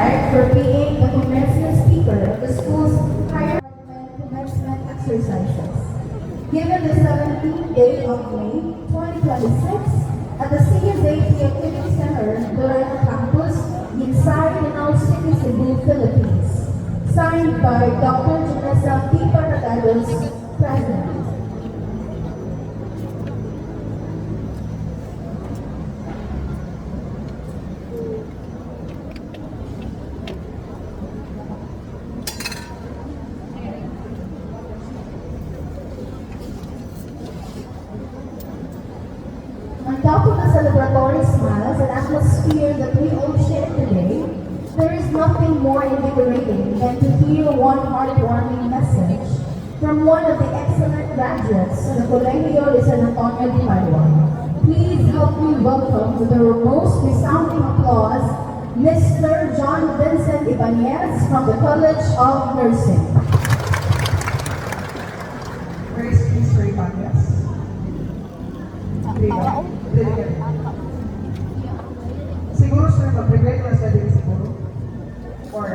White for being the commencement speaker of the school's higher commencement exercises. Given the 17th day of May 2026 at the CSAT Activity Center, Dorado Campus, inside the Now City, Cebu, Philippines. Signed by Dr. Janessa P. Paragados, President. On top of the celebratory smiles and atmosphere that we all share today, there is nothing more invigorating than to hear one heartwarming message from one of the excellent graduates of the Colegio de San Antonio de Padua. Please help me welcome with our most resounding applause, Mr. John Vincent Ibanez from the College of Nursing. Praise Mr. Ibanez. Siguro sir, mag-prepare ka na sa din siguro? Or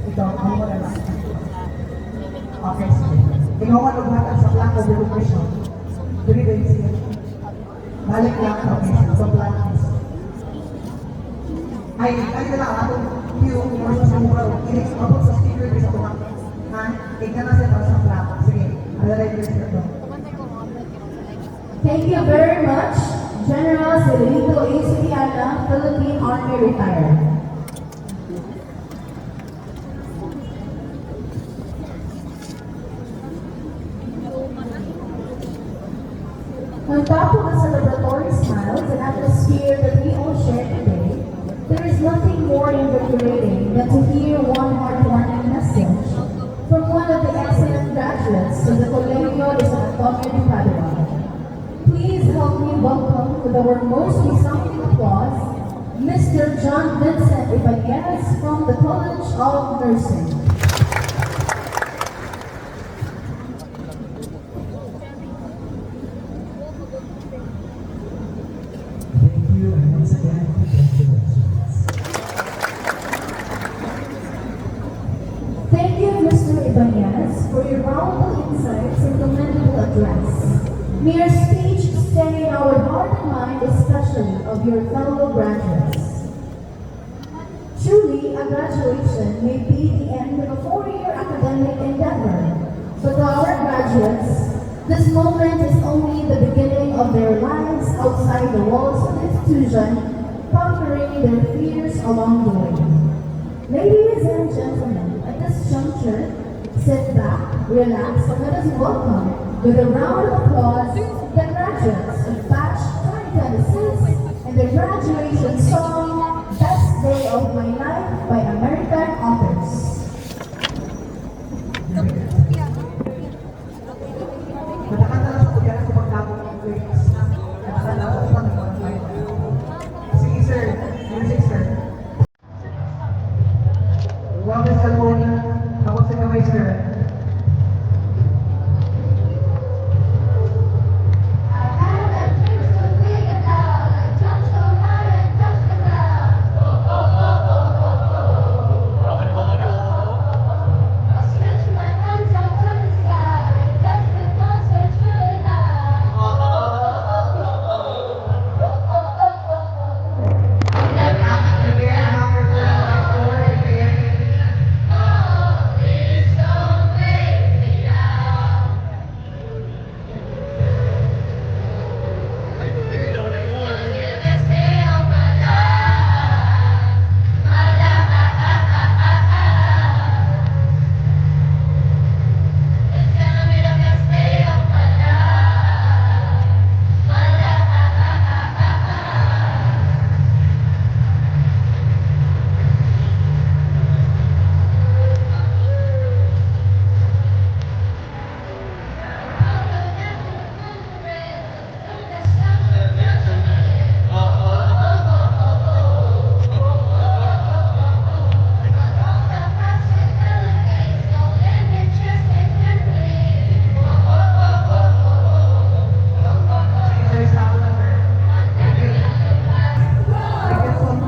ikaw, ano mo na lang? Okay, sir. Ikaw nga lughatan sa plan of education. Dili din siya. Balik lang, okay, sa plan is. Ay na lang, atong yung more sa mura, abot sa sticker sa tumak. Ha? Ika na siya para sa plan. Sige, alalay ko siya ito. Thank you very much, General Celito A. Soriana, Philippine Army Retired. On top of the celebratory smiles and atmosphere that we all share today, there is nothing more invigorating than to hear one heartwarming message from one of the excellent graduates of the Colegio de San Antonio de Padua. Please help me welcome with our most resounding applause, Mr. John Vincent Ibanez from the College of Nursing. Thank you, and once again, congratulations. Thank you, Mr. Ibanez, for your valuable insights and commendable address. Mere speech staying our heart and mind, especially of your fellow graduates. Truly, a graduation may be the end of a 4-year academic endeavor, but to our graduates, this moment is only the beginning of their lives outside the walls of the institution, conquering their fears along the way. Ladies and gentlemen, at this juncture, sit back, relax, and let us welcome with a round of applause the graduates